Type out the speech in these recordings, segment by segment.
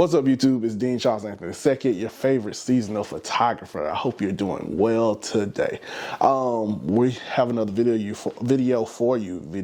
What's up, YouTube? It's Dean Charles Anthony II, your favorite seasonal photographer. I hope you're doing well today. We have another video for you.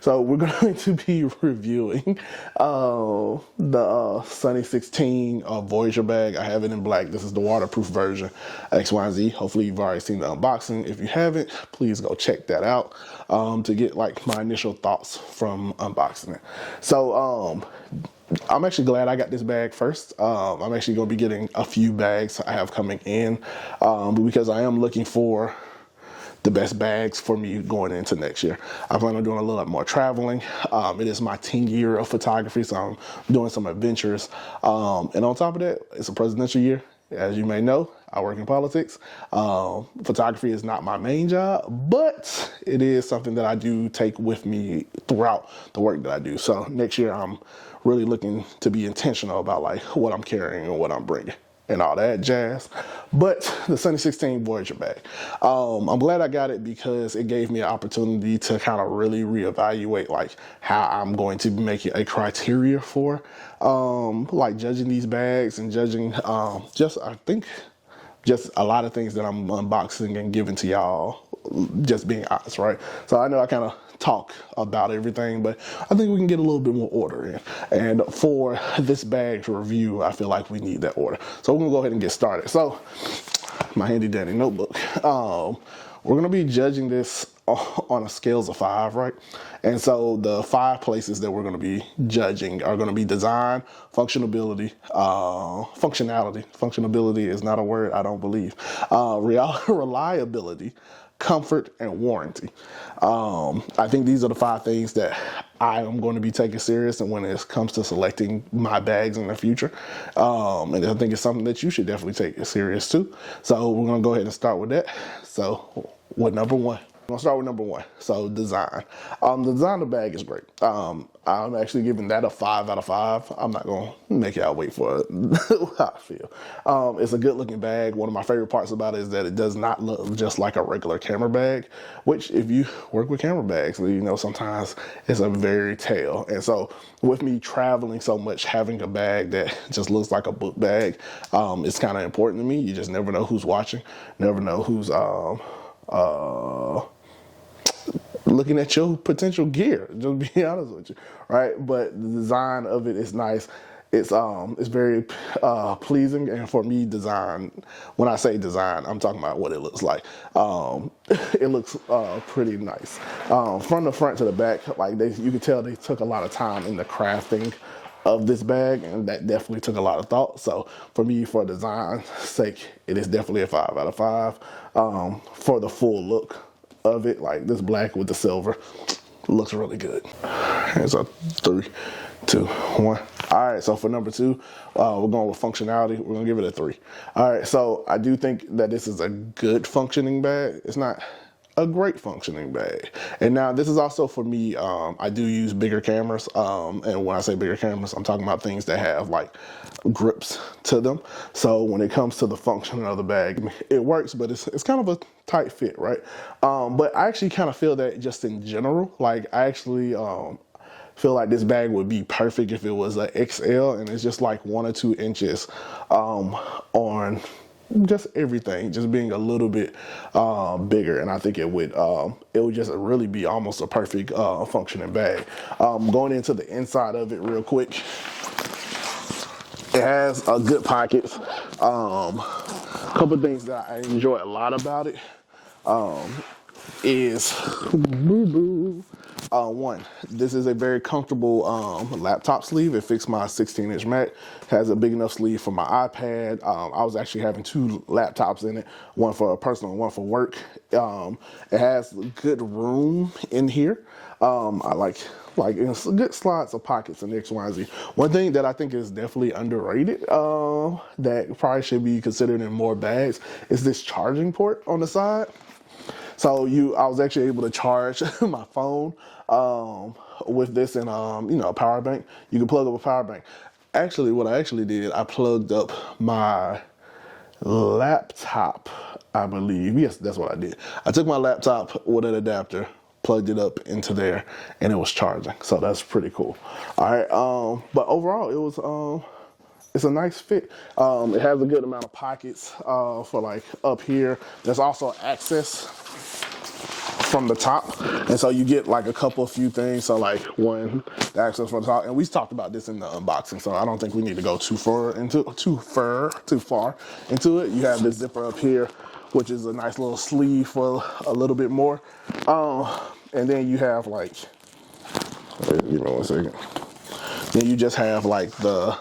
So we're going to be reviewing the Sunny 16 Voyager bag. I have it in black. This is the waterproof version, XYZ. Hopefully you've already seen the unboxing. If you haven't, please go check that out to get like my initial thoughts from unboxing it. So I'm actually glad I got this bag first. I'm actually going to be getting a few bags I have coming in because I am looking for the best bags for me going into next year. I plan on doing a little bit more traveling. It is my 10th year of photography, so I'm doing some adventures. And on top of that, it's a presidential year. As you may know, I work in politics. Photography is not my main job, but it is something that I do take with me throughout the work that I do. So next year, I'm really looking to be intentional about like what I'm carrying and what I'm bringing and all that jazz. But the Sunny 16 Voyager bag, I'm glad I got it because it gave me an opportunity to kind of really reevaluate like how I'm going to make it a criteria for like judging these bags and judging just a lot of things that I'm unboxing and giving to y'all, just being honest, right? So I know I kind of talk about everything, but I think we can get a little bit more order in. And for this bag's review, I feel like we need that order. So we're gonna go ahead and get started. So my handy dandy notebook. We're gonna be judging this on a scales of 5, right? And so the 5 places that we're gonna be judging are gonna be design, functionality. Functionality is not a word, I don't believe. Reliability, comfort, and warranty. I think these are the 5 things that I am going to be taking serious and when it comes to selecting my bags in the future. And I think it's something that you should definitely take serious too. So we're going to go ahead and start with that. So what number 1? I'm gonna start with number 1. So design. The design of the bag is great. I'm actually giving that a 5 out of 5. I'm not gonna make y'all wait for it. How I feel. It's a good looking bag. One of my favorite parts about it is that it does not look just like a regular camera bag, which if you work with camera bags, you know, sometimes it's a very tale. And so with me traveling so much, having a bag that just looks like a book bag, it's kind of important to me. You just never know who's watching, never know who's, looking at your potential gear, just be honest with you, right? But the design of it is nice. It's very pleasing, and for me, design. When I say design, I'm talking about what it looks like. It looks pretty nice from the front to the back. Like you can tell they took a lot of time in the crafting of this bag, and that definitely took a lot of thought. So for me, for design's sake, it is definitely a 5 out of 5. For the full look of it, like this black with the silver, looks really good. Here's a 3, 2, 1. All right, so for number 2, we're going with functionality. We're gonna give it a 3. All right, so I do think that this is a good functioning bag. It's not a great functioning bag. And now this is also for me, I do use bigger cameras. And when I say bigger cameras, I'm talking about things that have like grips to them. So when it comes to the function of the bag, it works, but it's kind of a tight fit, right? But I actually kind of feel that just in general, like I actually, feel like this bag would be perfect if it was an XL, and it's just like 1 or 2 inches on just everything, just being a little bit bigger, and I think it would just really be almost a perfect functioning bag. Going into the inside of it real quick, it has a good pockets. Couple things that I enjoy a lot about it is one, this is a very comfortable laptop sleeve. It fits my 16-inch Mac. Has a big enough sleeve for my iPad. I was actually having 2 laptops in it, one for personal and one for work. It has good room in here. I like it's good slots of pockets and X, Y, and Z. One thing that I think is definitely underrated that probably should be considered in more bags is this charging port on the side. So I was actually able to charge my phone with this and a power bank. You can plug up a power bank. Actually, what I actually did, I plugged up my laptop, I believe. Yes, that's what I did. I took my laptop with an adapter, plugged it up into there, and it was charging. So that's pretty cool. All right, but overall, it was it's a nice fit. It has a good amount of pockets for like up here. There's also access from the top, and so you get like a few things. So like one, the access from the top, and we talked about this in the unboxing, so I don't think we need to go too far into it. You have this zipper up here, which is a nice little sleeve for a little bit more, and then you have like, give me 1 second. Then you just have like the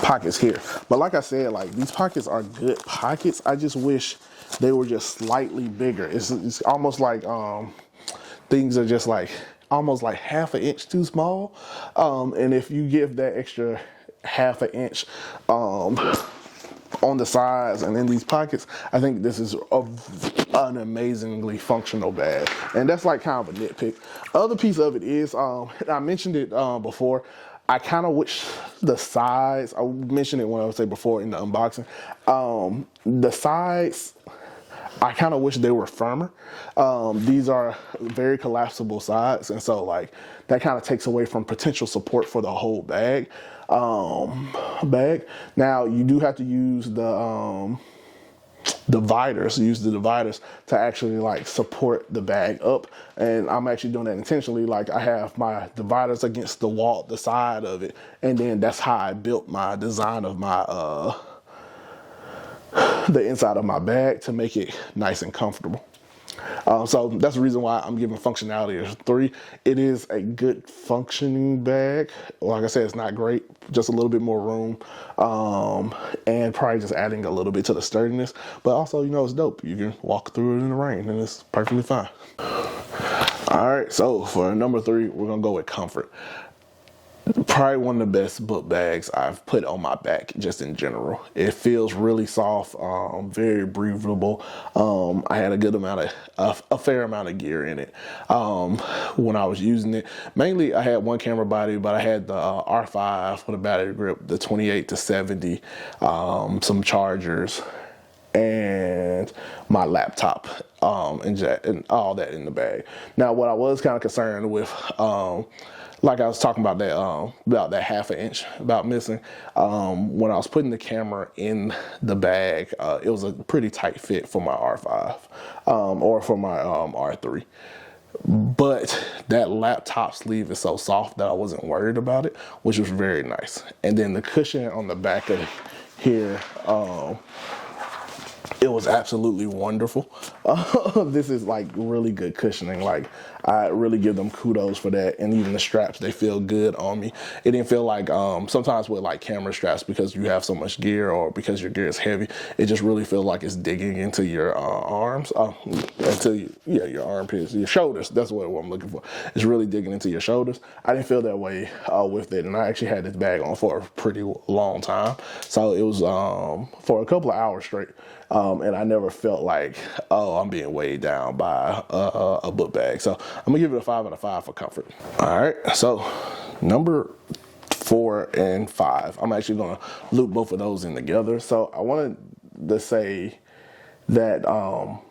pockets here. But like I said, like these pockets are good pockets. I just wish they were just slightly bigger. It's almost like things are just like almost like half an inch too small. And if you give that extra half an inch on the sides and in these pockets, I think this is an amazingly functional bag. And that's like kind of a nitpick. Other piece of it is, I mentioned it before, I kind of wish the sides, I mentioned it when I was saying before in the unboxing, the sides, I kind of wish they were firmer. These are very collapsible sides, and so like that kind of takes away from potential support for the whole bag. Now you do have to use the dividers, to actually like support the bag up, and I'm actually doing that intentionally. Like I have my dividers against the wall, the side of it, and then that's how I built my design of my the inside of my bag to make it nice and comfortable. So that's the reason why I'm giving functionality a 3. It is a good functioning bag. Like I said, it's not great, just a little bit more room, and probably just adding a little bit to the sturdiness. But also, you know, it's dope. You can walk through it in the rain, and it's perfectly fine. All right, so for number 3, we're gonna go with comfort. Probably one of the best book bags I've put on my back, just in general. It feels really soft, very breathable. I had a good amount of, a fair amount of gear in it when I was using it. Mainly, I had one camera body, but I had the R5 with a battery grip, the 28 to 70, some chargers, and my laptop, and all that in the bag. Now, what I was kind of concerned with, like I was talking about that half an inch about missing, when I was putting the camera in the bag, it was a pretty tight fit for my R5, or for my R3. But that laptop sleeve is so soft that I wasn't worried about it, which was very nice. And then the cushion on the back of here, it was absolutely wonderful. This is like really good cushioning. Like I really give them kudos for that. And even the straps, they feel good on me. It didn't feel like sometimes with like camera straps, because you have so much gear or because your gear is heavy, it just really feels like it's digging into your arms, into your armpits, your shoulders. That's what I'm looking for. It's really digging into your shoulders. I didn't feel that way with it, and I actually had this bag on for a pretty long time. So it was for a couple of hours straight. And I never felt like, oh, I'm being weighed down by a book bag. So I'm gonna give it a 5 out of 5 for comfort. All right, so number 4 and 5, I'm actually gonna loop both of those in together. So I wanted to say that I'm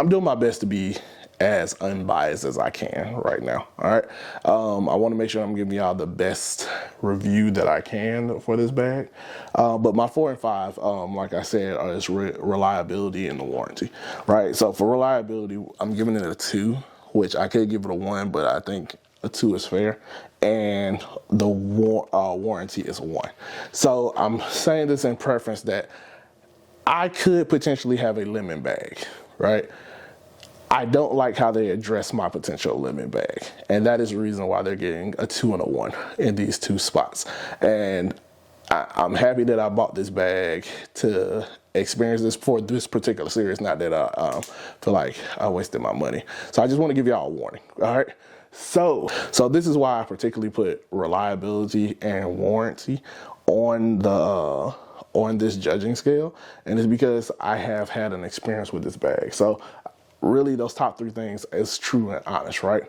doing my best to be as unbiased as I can right now. All right, I want to make sure I'm giving y'all the best review that I can for this bag. But my 4 and 5, like I said, is reliability and the warranty. Right. So for reliability, I'm giving it a 2, which I could give it a 1, but I think a 2 is fair. And the warranty is a 1. So I'm saying this in preference that I could potentially have a lemon bag, right? I don't like how they address my potential lemon bag. And that is the reason why they're getting a 2 and a 1 in these 2 spots. And I'm happy that I bought this bag to experience this for this particular series, not that I feel like I wasted my money. So I just want to give y'all a warning, all right? So this is why I particularly put reliability and warranty on the on this judging scale, and it's because I have had an experience with this bag. So really, those top 3 things is true and honest, right?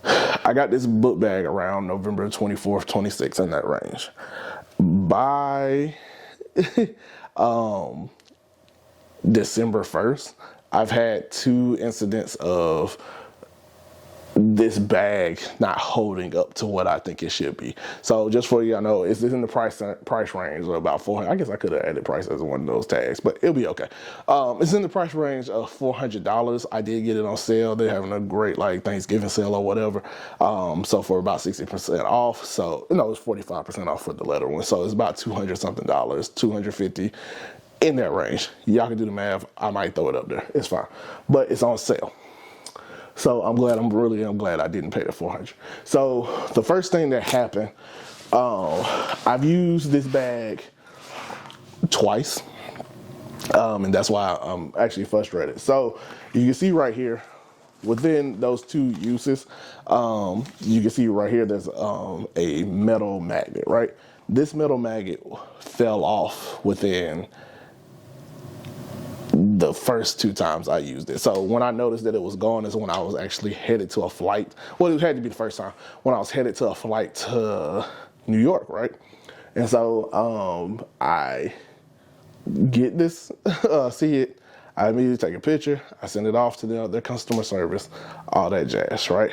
I got this book bag around November 24th, 26th, in that range. By December 1st, I've had 2 incidents of this bag not holding up to what I think it should be. So just for y'all know, it's in the price range of about $400. I guess I could have added price as one of those tags, but it'll be okay. It's in the price range of $400. I did get it on sale. They're having a great like Thanksgiving sale or whatever. So for about 60% off. So no, it's 45% off for the leather one. So it's about $200 something, $250 in that range. Y'all can do the math. I might throw it up there. It's fine, but it's on sale. So I'm glad I didn't pay the $400. So the first thing that happened, I've used this bag twice, and that's why I'm actually frustrated. So you can see right here, within those two uses, you can see right here there's a metal magnet, right? This metal magnet fell off within the first 2 times I used it. So when I noticed that it was gone is when I was actually headed to a flight. Well, it had to be the first time when I was headed to a flight to New York, right? And so I get this, see it, I immediately take a picture, I send it off to their customer service, all that jazz, right?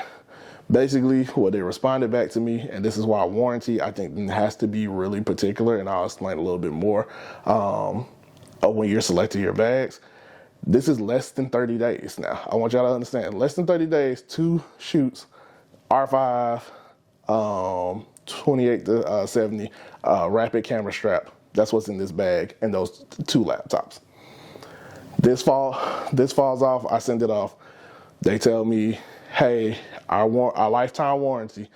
Basically, what they responded back to me, and this is why warranty, I think, has to be really particular, and I'll explain a little bit more when you're selecting your bags. This is less than 30 days now. I want y'all to understand, less than 30 days, 2 shoots, R5, 28 to 70 rapid camera strap. That's what's in this bag, and those 2 laptops. This falls off. I send it off. They tell me, hey, our lifetime warranty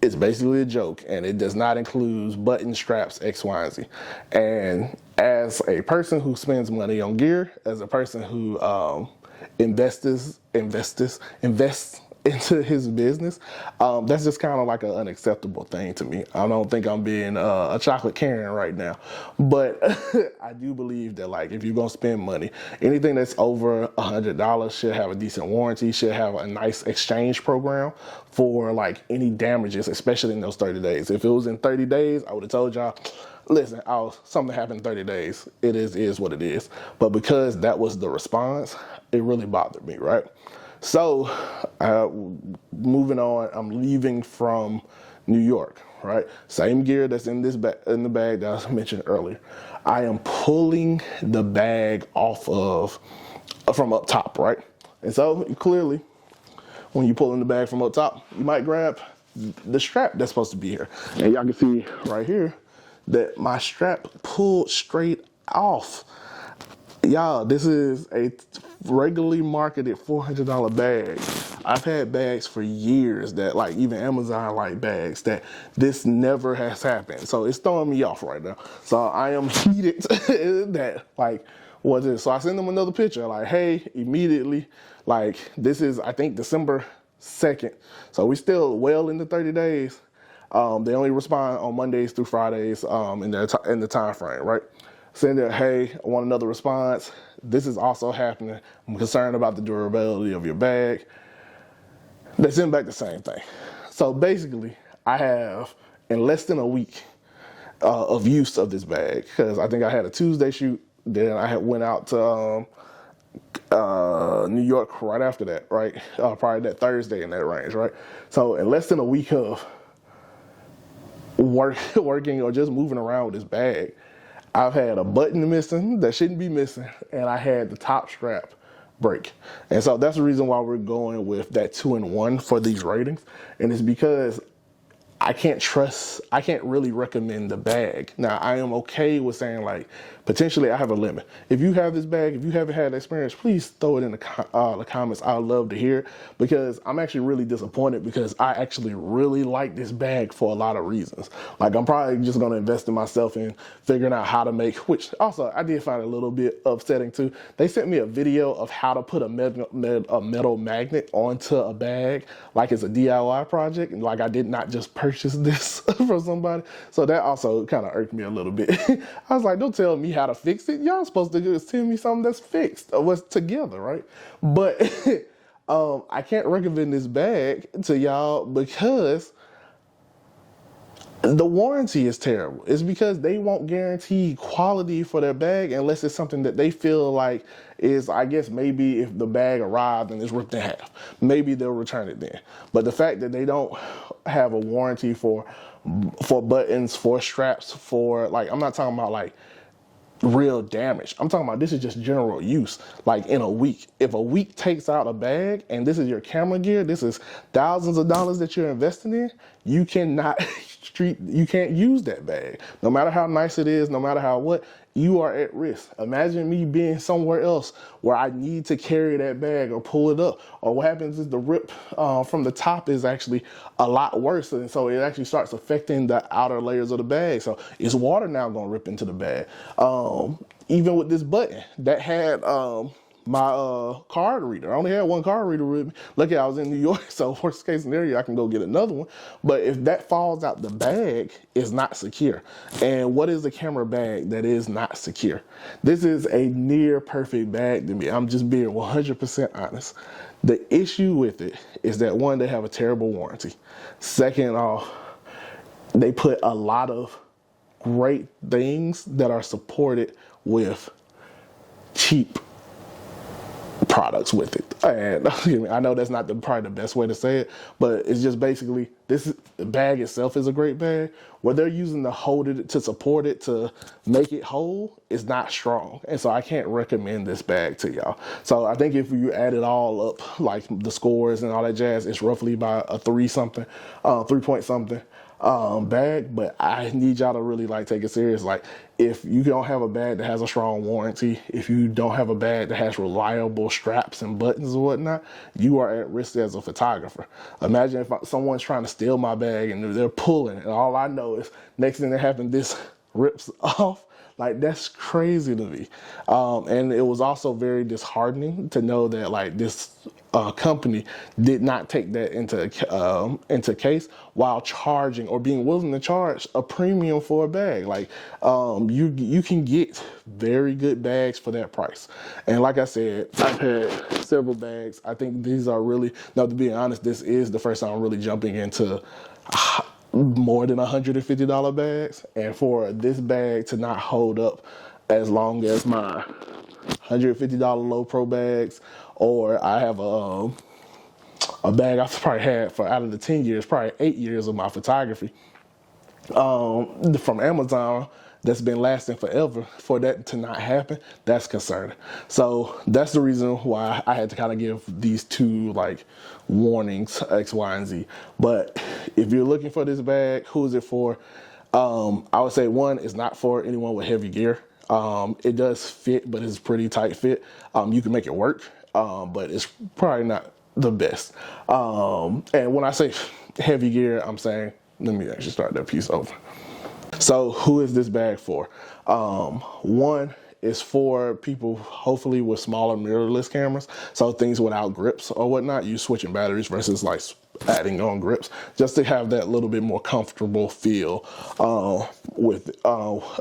is basically a joke, and it does not include button straps, X, Y, and Z. And as a person who spends money on gear, as a person who invests into his business, that's just kind of like an unacceptable thing to me. I don't think I'm being a chocolate Karen right now, but I do believe that like if you're gonna spend money, anything that's over $100 should have a decent warranty, should have a nice exchange program for like any damages, especially in those 30 days. If it was in 30 days, I would have told y'all, listen, something happened in 30 days. It is what it is. But because that was the response, it really bothered me, right? So, moving on, I'm leaving from New York, right? Same gear that's in the bag that I mentioned earlier. I am pulling the bag from up top, right? And so, clearly, when you pull in the bag from up top, you might grab the strap that's supposed to be here. And y'all can see right here that my strap pulled straight off. Y'all, this is a regularly marketed $400 bag. I've had bags for years that like even Amazon like bags that this never has happened. So it's throwing me off right now. So I am heated that like, what is this? So I send them another picture like, hey, immediately, like this is, I think December 2nd. So we still well into 30 days. They only respond on Mondays through Fridays in the time frame, right? Send it, hey, I want another response. This is also happening. I'm concerned about the durability of your bag. They send back the same thing. So basically, I have, in less than a week of use of this bag, because I think I had a Tuesday shoot, then I went out to New York right after that, right? Probably that Thursday in that range, right? So in less than a week of working or just moving around with this bag, I've had a button missing that shouldn't be missing, and I had the top strap break. And so that's the reason why we're going with that 2-in-1 for these ratings. And it's because I can't really recommend the bag. Now, I am okay with saying like, potentially I have a limit. If you have this bag, if you haven't had the experience, please throw it in the comments. I'd love to hear it, because I'm actually really disappointed, because I actually really like this bag for a lot of reasons. Like I'm probably just going to invest in myself in figuring out how to make, which also I did find a little bit upsetting too. They sent me a video of how to put a metal magnet onto a bag, like it's a DIY project. And like I did not just purchase this from somebody. So that also kind of irked me a little bit. I was like, don't tell me how to fix it. Y'all supposed to just tell me something that's fixed or what's together, right? But I can't recommend this bag to y'all because The warranty is terrible. It's because they won't guarantee quality for their bag unless it's something that they feel like is, I guess, maybe if the bag arrived and it's ripped in half, maybe they'll return it then. But the fact that they don't have a warranty for buttons, for straps, for, like, I'm not talking about like real damage. I'm talking about this is just general use, like in a week. If a week takes out a bag and this is your camera gear, this is thousands of dollars that you're investing in, you cannot you can't use that bag. No matter how nice it is, no matter how what, you are at risk. Imagine me being somewhere else where I need to carry that bag or pull it up, or what happens is the rip from the top is actually a lot worse, and so it actually starts affecting the outer layers of the bag. So is water now gonna rip into the bag? Even with this button that had my card reader. I only had one card reader with me. Lucky I was in New York, so worst case scenario, I can go get another one. But if that falls out the bag, it's not secure. And what is a camera bag that is not secure? This is a near perfect bag to me. I'm just being 100% honest. The issue with it is that, one, they have a terrible warranty. Second off, they put a lot of great things that are supported with cheap products with it. And I know that's not probably the best way to say it, but it's just basically the bag itself is a great bag. What they're using to hold it, to support it, to make it whole is not strong. And so I can't recommend this bag to y'all. So I think if you add it all up, like the scores and all that jazz, it's roughly about a 3-point something bag. But I need y'all to really like take it serious. Like, if you don't have a bag that has a strong warranty, if you don't have a bag that has reliable straps and buttons or whatnot, you are at risk as a photographer. Imagine if someone's trying to steal my bag and they're pulling, and all I know is next thing that happened, this rips off. Like, that's crazy to me. And it was also very disheartening to know that, like, this company did not take that into case while charging, or being willing to charge, a premium for a bag. Like, you can get very good bags for that price. And like I said, I've had several bags. I think these are really, now to be honest, this is the first time I'm really jumping into more than $150 bags, and for this bag to not hold up as long as my $150 low pro bags, or I have a bag I've probably had for, out of the 10 years, probably 8 years of my photography, from Amazon, that's been lasting forever, for that to not happen, that's concerning. So that's the reason why I had to kind of give these two, like, warnings, X, Y, and Z. But if you're looking for this bag, who is it for? I would say, one, it's not for anyone with heavy gear. It does fit, but it's a pretty tight fit. You can make it work, but it's probably not the best. And when I say heavy gear, I'm saying, let me actually start that piece over. So who is this bag for? One is for people hopefully with smaller mirrorless cameras, so things without grips or whatnot, you switching batteries versus like adding on grips, just to have that little bit more comfortable feel with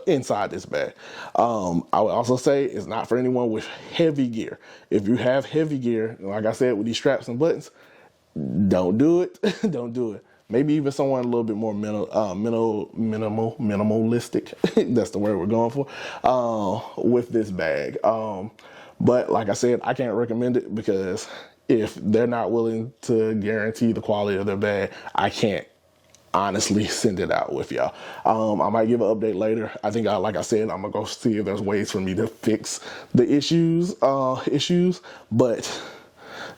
inside this bag. I would also say it's not for anyone with heavy gear. If you have heavy gear, like I said, with these straps and buttons, don't do it. Don't do it. Maybe even someone a little bit more minimalistic. That's the word we're going for, with this bag. But like I said, I can't recommend it, because if they're not willing to guarantee the quality of their bag, I can't honestly send it out with y'all. I might give an update later. I think, like I said, I'm gonna go see if there's ways for me to fix the issues, but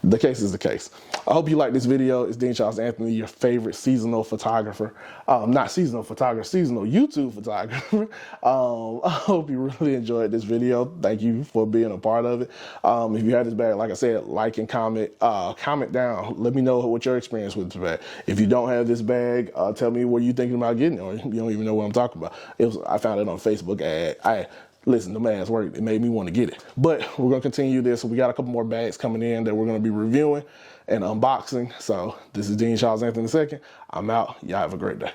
the case is the case. I hope you like this video. It's Dean Charles Anthony, your favorite seasonal photographer. Not seasonal photographer, seasonal YouTube photographer. I hope you really enjoyed this video. Thank you for being a part of it. If you had this bag, like I said, like and comment. Comment down. Let me know what your experience with this bag. If you don't have this bag, tell me what you're thinking about getting it, or you don't even know what I'm talking about. I found it on a Facebook ad. Listen, the man's work, it made me want to get it. But we're going to continue this. We got a couple more bags coming in that we're going to be reviewing and unboxing. So this is Dean Charles Anthony II. I'm out. Y'all have a great day.